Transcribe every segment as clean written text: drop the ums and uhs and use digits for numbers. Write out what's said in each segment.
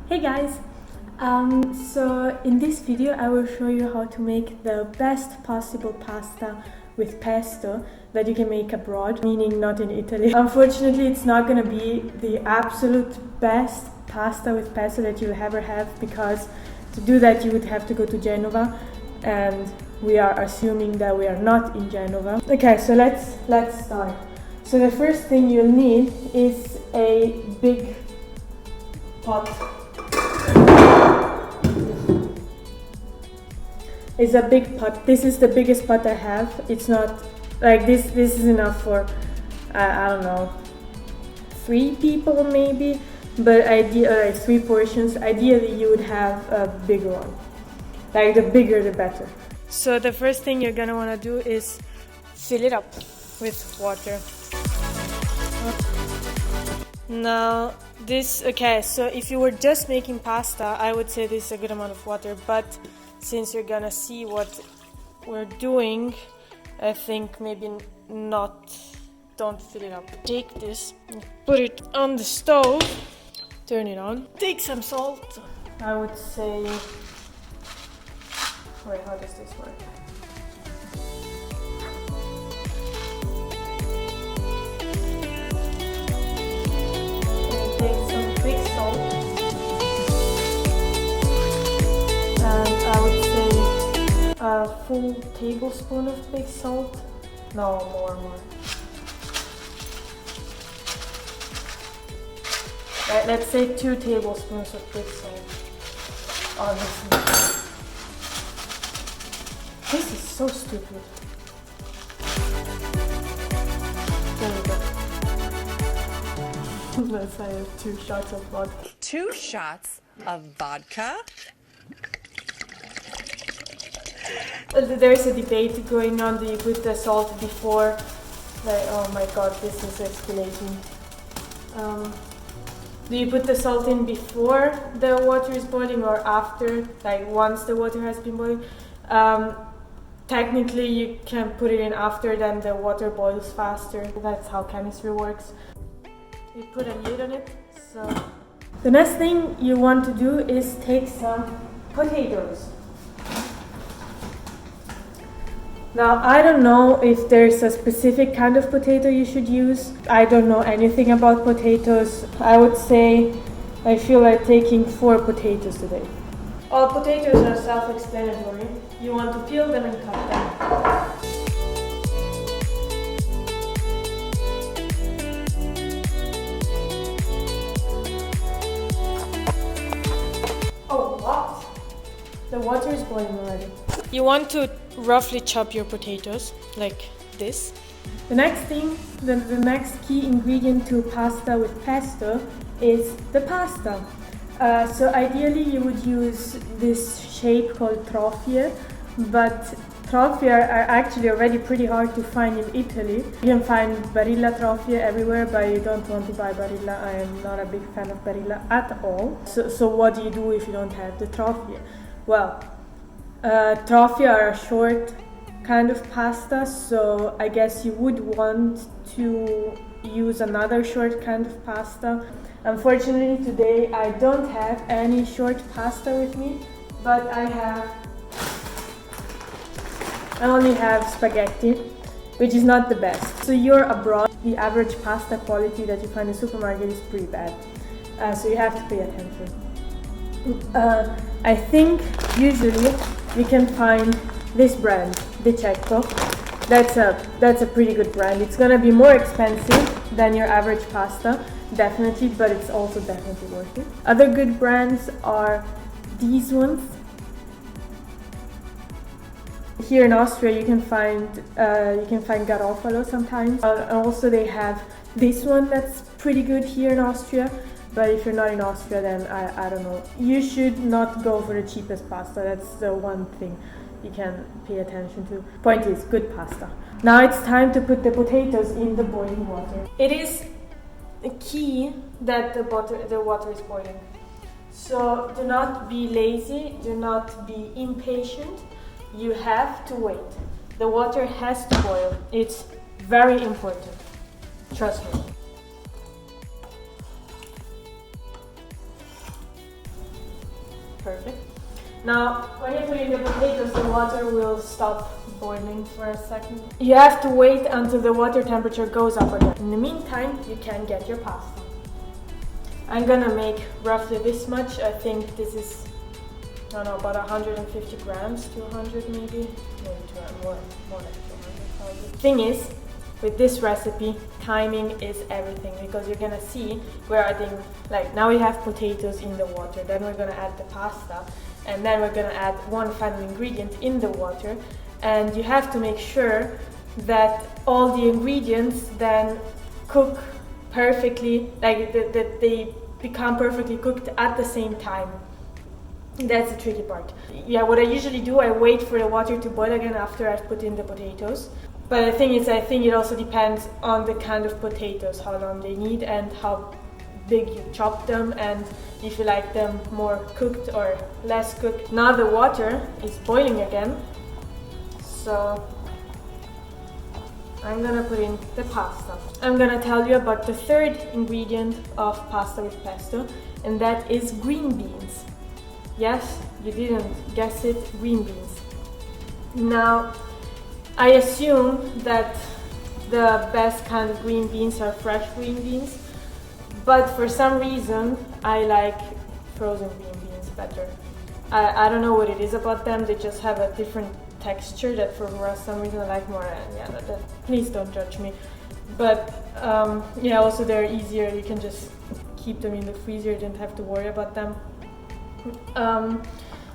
Hey guys! So in this video I will show you how to make the best possible pasta with pesto that you can make abroad, meaning not in Italy. Unfortunately, it's not going to be the absolute best pasta with pesto that you'll ever have, because to do that you would have to go to Genova, and we are assuming that we are not in Genova. Okay, so let's start. So the first thing you'll need is a big pot. It's a big pot. This is the biggest pot I have. It's not like this. This is enough for I don't know, 3 people maybe, but ideally 3 portions. Ideally you would have a bigger one. Like the bigger the better. So the first thing you're gonna want to do is fill it up with water. Now okay, so if you were just making pasta, I would say this is a good amount of water, but since you're gonna see what we're doing, I think maybe not. Don't fill it up. Take this, put it on the stove, turn it on, take some salt. I would say, wait, how does this work? Take some big salt, and I would say a full tablespoon of big salt. No, more. Right, let's say 2 tablespoons of big salt. Honestly, this is so stupid. There we go. Let's say 2 shots of vodka. 2 shots of vodka? There's a debate going on. Do you put the salt before? Like, oh my god, this is escalating. Do you put the salt in before the water is boiling or after? Like once the water has been boiling? Technically you can put it in after, then the water boils faster. That's how chemistry works. You put a lid on it. So the next thing you want to do is take some potatoes. Now, I don't know if there's a specific kind of potato you should use. I don't know anything about potatoes. I would say I feel like taking 4 potatoes today. All potatoes are self-explanatory. You want to peel them and cut them. Oh, what? The water is boiling already. You want to roughly chop your potatoes like this. The next thing, the next key ingredient to pasta with pesto is the pasta. So ideally you would use this shape called trofie, but trofie are actually already pretty hard to find in Italy. You can find Barilla trofie everywhere, but you don't want to buy Barilla. I am not a big fan of Barilla at all. So what do you do if you don't have the trofie? Well, trofie are a short kind of pasta, so I guess you would want to use another short kind of pasta. Unfortunately today I don't have any short pasta with me, but I only have spaghetti, which is not the best. So you're abroad, the average pasta quality that you find in the supermarket is pretty bad, so you have to pay attention. I think usually you can find this brand, Di Cecco. That's a pretty good brand. It's gonna be more expensive than your average pasta, definitely, but it's also definitely worth it. Other good brands are these ones. Here in Austria you can find Garofalo sometimes. Also they have this one that's pretty good here in Austria. But if you're not in Austria, then I don't know. You should not go for the cheapest pasta. That's the one thing you can pay attention to. Point is, good pasta. Now it's time to put the potatoes in the boiling water. It is a key that the water is boiling. So do not be lazy, do not be impatient. You have to wait. The water has to boil. It's very important. Trust me. Perfect. Now, when you put in the potatoes, the water will stop boiling for a second. You have to wait until the water temperature goes up again. In the meantime, you can get your pasta. I'm gonna make roughly this much. I think this is, I don't know, about 150 grams, 200 maybe 200, more like 200 probably. Thing is, with this recipe, timing is everything, because you're gonna see we're adding, like now we have potatoes in the water, then we're gonna add the pasta, and then we're gonna add one final ingredient in the water, and you have to make sure that all the ingredients then cook perfectly, like that they become perfectly cooked at the same time. That's the tricky part. Yeah, what I usually do, I wait for the water to boil again after I've put in the potatoes. But the thing is, I think it also depends on the kind of potatoes, how long they need and how big you chop them, and if you like them more cooked or less cooked. Now the water is boiling again, so I'm gonna put in the pasta. I'm gonna tell you about the third ingredient of pasta with pesto, and that is green beans. Yes, you didn't guess it, green beans. Now, I assume that the best kind of green beans are fresh green beans, but for some reason I like frozen green beans better. I don't know what it is about them, they just have a different texture that for some reason I like more. Please don't judge me. But yeah, also they're easier, you can just keep them in the freezer, you don't have to worry about them.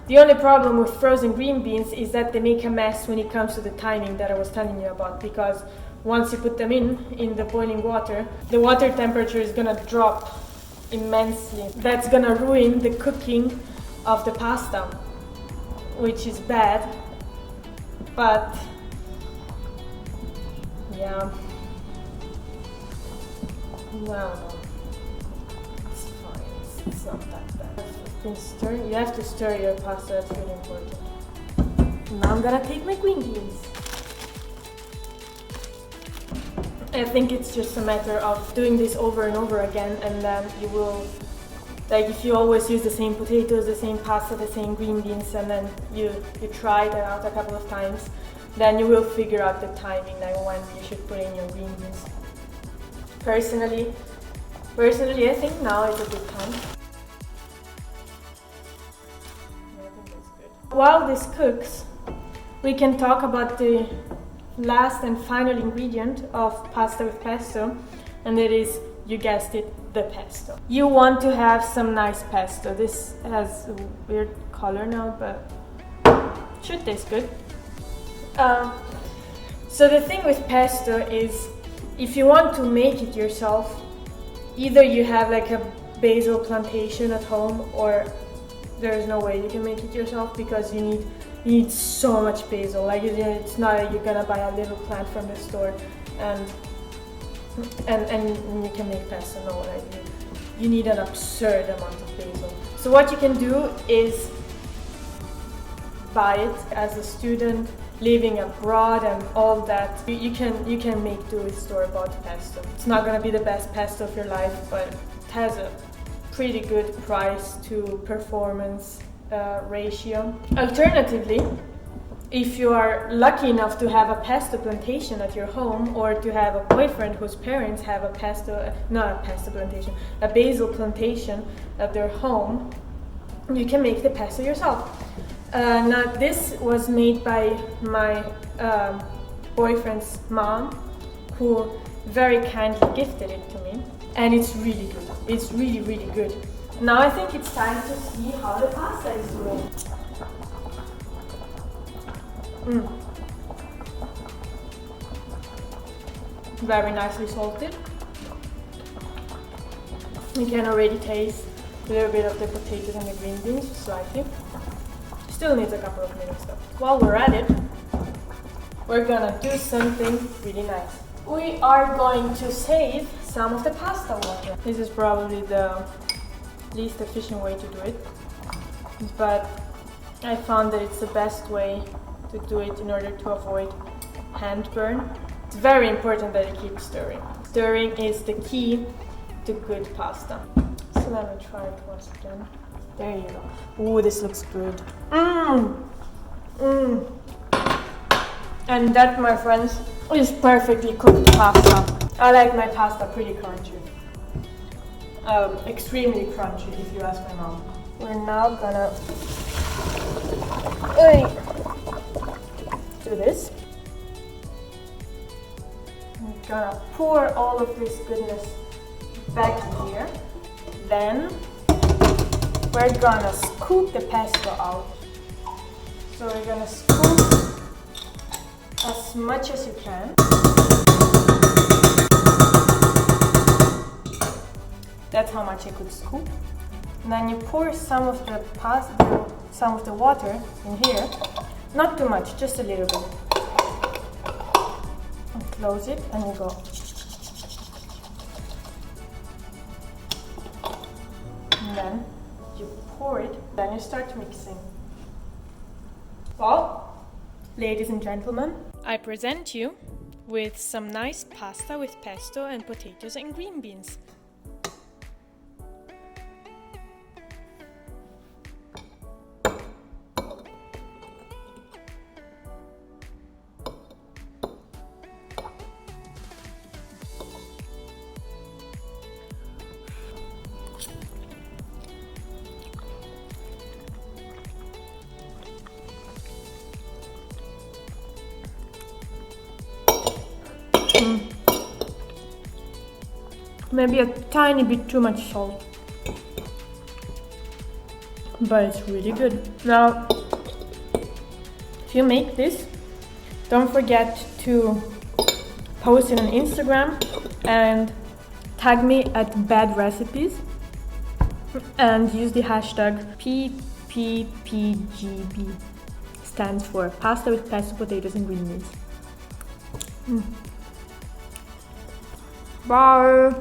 The only problem with frozen green beans is that they make a mess when it comes to the timing that I was telling you about, because once you put them in the boiling water, the water temperature is gonna drop immensely. That's gonna ruin the cooking of the pasta, which is bad, but yeah, no, it's fine, it's not that bad. You have to stir your pasta, that's really important. Now I'm gonna take my green beans. I think it's just a matter of doing this over and over again, and then you will, like if you always use the same potatoes, the same pasta, the same green beans, and then you try that out a couple of times, then you will figure out the timing, like when you should put in your green beans. Personally, I think now is a good time. While this cooks, we can talk about the last and final ingredient of pasta with pesto, and it is, you guessed it, the pesto. You want to have some nice pesto. This has a weird color now, but should taste good. So the thing with pesto is, if you want to make it yourself, either you have like a basil plantation at home, or there is no way you can make it yourself, because you need so much basil. Like it's not like you're gonna buy a little plant from the store and you can make pesto. No, like you need an absurd amount of basil. So what you can do is buy it. As a student living abroad and all that, you can make do with store-bought pesto. It's not gonna be the best pesto of your life, but it has a pretty good price to performance ratio. Alternatively, if you are lucky enough to have a pesto plantation at your home, or to have a boyfriend whose parents have a basil plantation at their home, you can make the pesto yourself. Now this was made by my boyfriend's mom, who very kindly gifted it to me, and it's really good. It's really, really good. Now I think it's time to see how the pasta is doing. Very nicely salted. You can already taste a little bit of the potatoes and the green beans, slightly. Still needs a couple of minutes though. While we're at it, we're gonna do something really nice. We are going to save some of the pasta water. This is probably the least efficient way to do it, but I found that it's the best way to do it in order to avoid hand burn. It's very important that you keep stirring. Stirring is the key to good pasta. So and I will try it once again. There you go. Ooh, this looks good. Mmm. Mmm. And that, my friends, is perfectly cooked pasta. I like my pasta pretty crunchy. Extremely crunchy, if you ask my mom. We're now gonna do this. I'm gonna pour all of this goodness back in here. Then we're gonna scoop the pesto out. So we're gonna scoop as much as you can. That's how much I could scoop. And then you pour some of the water in here. Not too much, just a little bit. And close it and you go. And then you pour it, then you start mixing. Well, ladies and gentlemen, I present you with some nice pasta with pesto and potatoes and green beans. Maybe a tiny bit too much salt, but it's really good. Now, if you make this, don't forget to post it on Instagram and tag me at bad recipes and use the hashtag PPPGB. Stands for pasta with pesto, potatoes and green beans. Bye!